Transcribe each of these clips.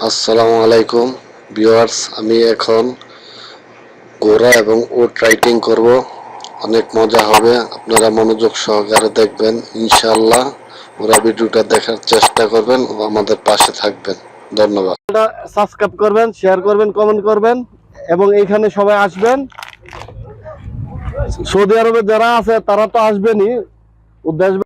আসসালামু আলাইকুম ভিউয়ার্স, আমি এখন ঘোড়া এবং উট রাইডিং করব। অনেক মজা হবে, আপনারা মনোযোগ সহকারে দেখবেন ইনশাআল্লাহ। পুরো ভিডিওটা দেখার চেষ্টা করবেন ও আমাদের পাশে থাকবেন। ধন্যবাদ। সাবস্ক্রাইব করবেন, শেয়ার করবেন, কমেন্ট করবেন এবং এইখানে সবাই আসবেন। সৌদি আরবে যারা আছে তারা তো আসবেনই, উদ্দেশ্য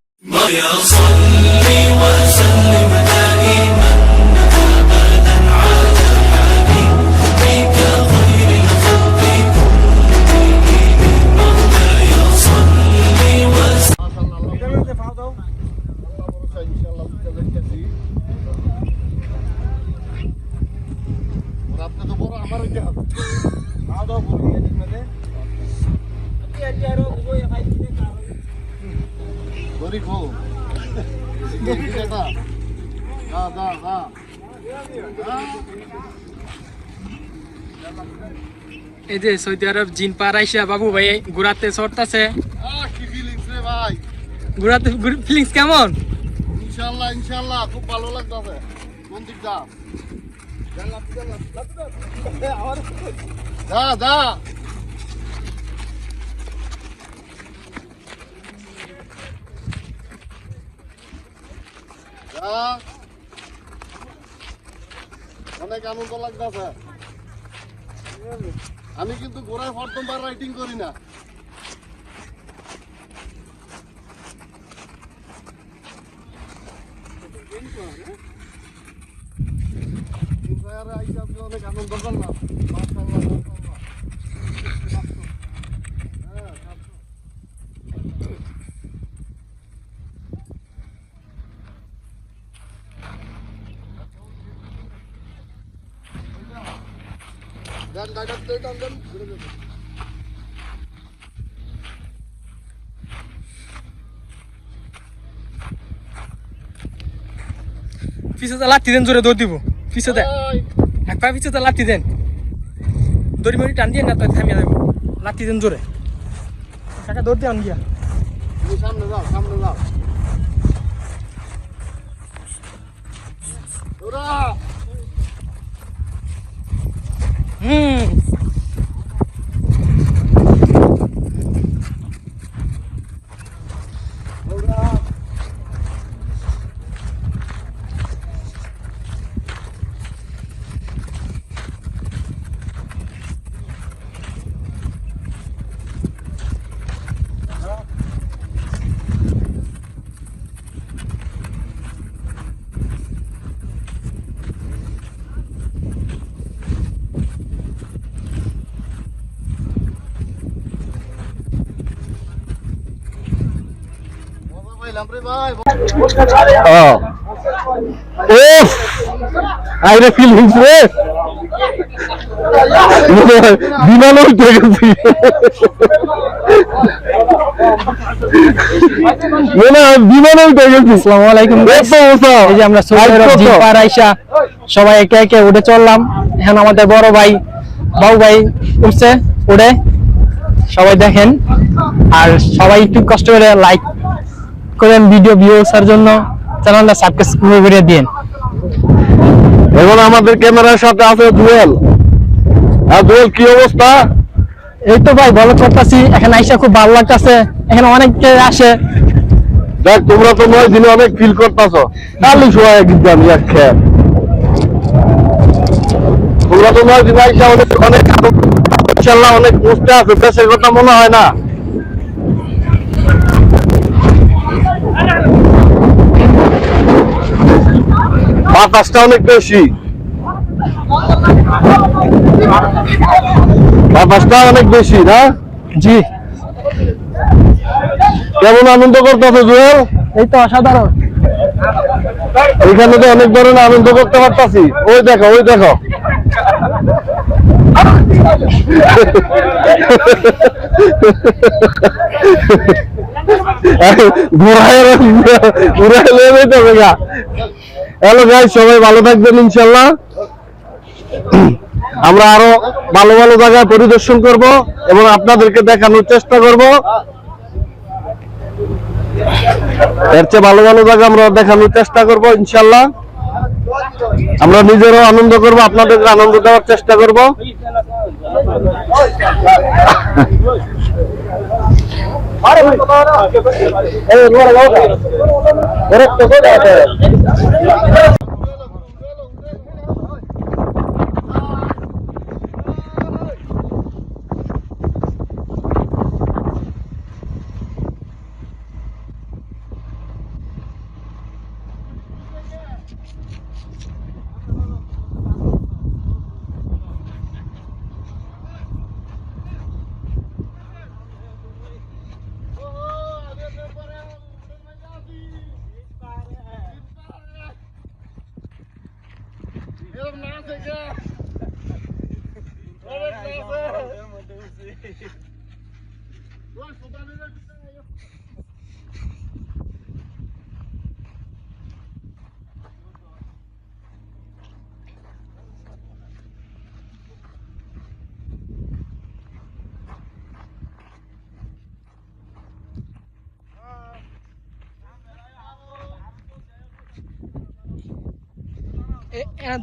এই যে সৌদি আরব জিন পারাইশা বাবু ভাই ঘুরাতে চড়তেছে। ঘুরাতে ফিলিংস কেমন? ইনশাআল্লাহ ইনশাআল্লাহ খুব ভালো লাগতেছে। কোন দিক যা যা যা অনেক আনন্দ লাগতেছে। আমি কিন্তু ঘোড়ায় প্রথমবার রাইডিং করি না। অনেক আনন্দ করলাম। পিছতে লাঠি দেন, জোরে দৌড় দিব। পিছতে এক পা পিছতে লাঠি দেন, দড়ি মড়ি টান দিয়ে না তো থামিয়ে দেবো। লাঠি দেন জোরে, কাকা দৌড় দিয়ে আন গিয়া। সামনে যাও, সামনে যাও। আইরে ফিলিংস রে, বিমানে উঠে গেছি। বিমানে উঠে গেছি। আসসালামু আলাইকুম। এই যে আমরা সৌদি আরব জিন পারাইশা সবাই একে একে উঠে চললাম। এখন আমাদের বড় ভাই বাবু ভাই উঠছে, উঠে সবাই দেখেন। আর সবাই একটু কষ্ট করে লাইক করেন ভিডিও ভিউয়ার্সের জন্য, চ্যানেলটা সাবস্ক্রাইব করে দিন। এখন আমাদের ক্যামেরার সাথে আছে জুয়েল। আর জুয়েল কি অবস্থা? এই তো ভাই ভালো চলতেছি। এখানে আইসা খুব ভালো লাগতেছে, এখানে অনেকে আসে। দেখ তোমরা তো 9 দিনে অনেক ফিল করতেছো। কালি শোয়া একদম ইয়াকে তোমরা তো 9 দিনে আইসা অনেক অনেক ইনশাআল্লাহ অনেক মুস্তে আছে। দেশের কথা মনে হয় না। বাতাসটা অনেক বেশি, বাতাসটা অনেক বেশি না? জি। কেমন আনন্দ করতেছে জুয়েল? এই তো অসাধারণ। এখানে তো অনেক ধরনের আনন্দ করতে পারতাছি। ওই দেখো, ওই দেখো। হ্যালো গাইস, সবাই ভালো থাকবেন ইনশাআল্লাহ। আমরা আরো ভালো ভালো জায়গায় পরিদর্শন করব এবং আপনাদেরকে দেখানোর চেষ্টা করব। এর চেয়ে ভালো ভালো জায়গা আমরা দেখানোর চেষ্টা করব ইনশাআল্লাহ। আমরা নিজেরও আনন্দ করব, আপনাদের আনন্দ দেওয়ার চেষ্টা করব।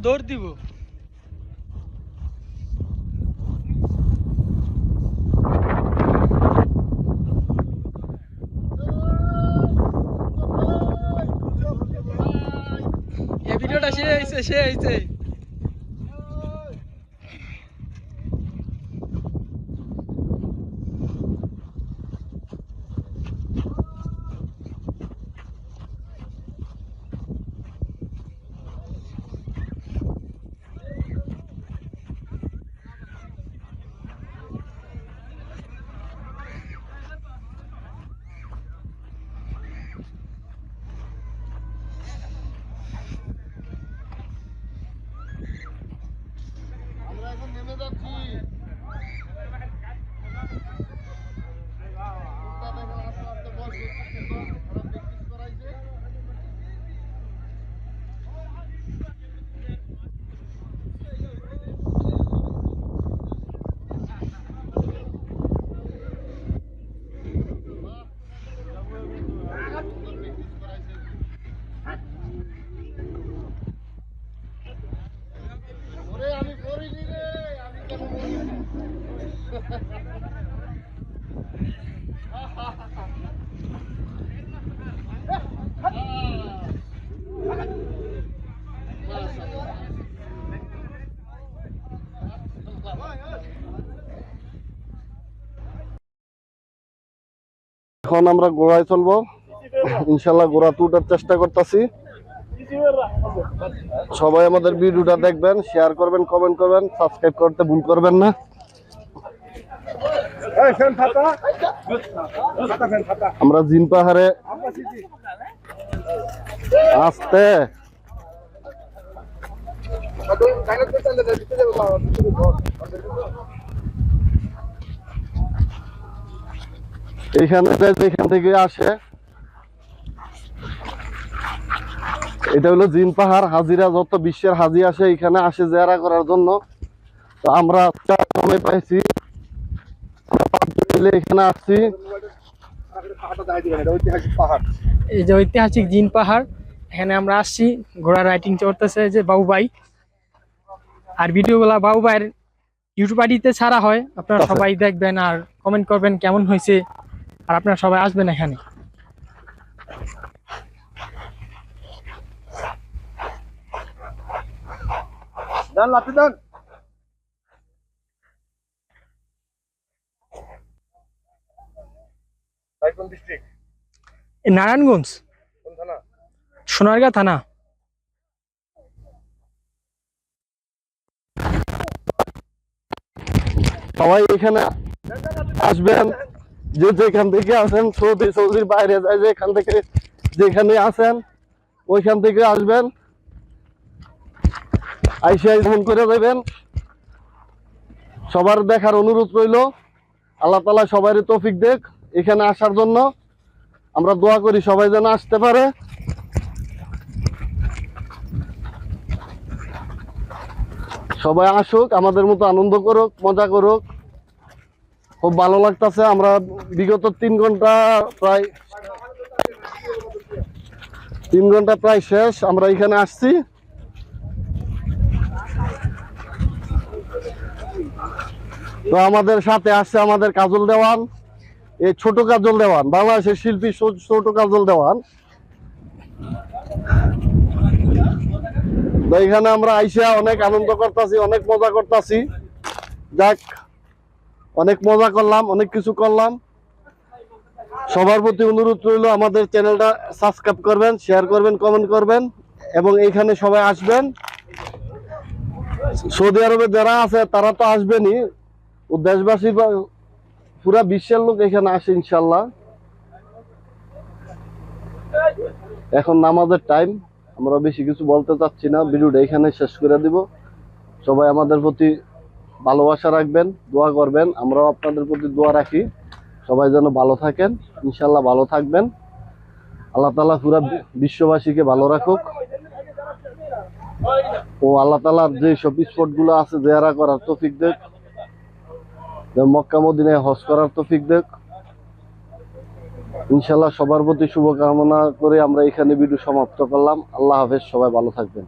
দৌড় দিব। এই ভিডিওটা সে আইছে এখন আমরা গোড়ায় চলবো, ইনশাল্লাহ গোড়াতে উঠার চেষ্টা করতেছি। সবাই আমাদের ভিডিওটা দেখবেন, শেয়ার করবেন, কমেন্ট করবেন, সাবস্ক্রাইব করতে ভুল করবেন না। আমরা জিন পাহাড়ে আসতে এইখানে যেখান থেকে আসে এটা হলো জিন পাহাড়। হাজিরা যত বিশ্বের হাজি আসে এখানে আসে জিয়ারা করার জন্য। তো আমরা সময় পাইছি, এখানে আসছি। এই যে ঐতিহাসিক জিন পাহাড়, এখানে আমরা আসছি, ঘোড়া রাইডিং চলতেছে যে বাবু ভাই। আর ভিডিওগুলা বাবু ভাইয়ের ইউটিউব আইডিতে ছাড়া হয়, আপনারা সবাই দেখবেন আর কমেন্ট করবেন কেমন হয়েছে, আর আপনারা সবাই আসবেন এখানে। নারায়ণগঞ্জ, সোনারগাঁ থানা। সবাই এখানে আসবেন, যে যেখান থেকে আসেন, সৌদির বাইরে যায় যেখান থেকে যেখানে আসেন ওইখান থেকে আসবেন, আইসিআই ফোন করে দেবেন। সবার দেখার অনুরোধ রইল। আল্লাহ তাআলা সবারই তৌফিক দেখ এখানে আসার জন্য। আমরা দোয়া করি সবাই যেন আসতে পারে। সবাই আসুক, আমাদের মতো আনন্দ করুক, মজা করুক। খুব ভালো লাগতেছে। আমরা বিগত 3 ঘন্টা প্রায় শেষ, আমরা এখানে আসছি। তো আমাদের সাথে আসছে আমাদের কাজল দেওয়ান, এই ছোট কাজল দেওয়ান, বাংলাদেশের শিল্পী ছোট কাজল দেওয়ান। তো এখানে আমরা আইসা অনেক আনন্দ করতেছি, অনেক মজা করতেছি। যাক, অনেক মজা করলাম, অনেক কিছু করলাম। সবার প্রতি অনুরোধ রইল আমাদের চ্যানেলটা সাবস্ক্রাইব করবেন, শেয়ার করবেন, কমেন্ট করবেন এবং এইখানে সবাই আসবেন। সৌদি আরবে যারা আছে তারা তো আসবেনই, ও দেশবাসী পুরা বিশ্বের লোক এখানে আসে ইনশাল্লাহ। এখন নামাজের টাইম, আমরা বেশি কিছু বলতে চাচ্ছি না, ভিডিওটা এখানে শেষ করে দিব। সবাই আমাদের প্রতি ভালোবাসা রাখবেন, দোয়া করবেন, আমরাও আপনাদের প্রতি দোয়া রাখি। সবাই যেন ভালো থাকেন, ইনশাল্লাহ ভালো থাকবেন। আল্লাহ তাআলা পুরা বিশ্ববাসীকে ভালো রাখুক ও আল্লাহ তাআলার যে সব স্পট গুলো আছে জিয়ারা করার তৌফিক দেখ, মক্কা মদিনায় হজ করার তৌফিক দেখ। ইনশাল্লাহ সবার প্রতি শুভকামনা করে আমরা এখানে ভিডিও সমাপ্ত করলাম। আল্লাহ হাফেজ, সবাই ভালো থাকবেন।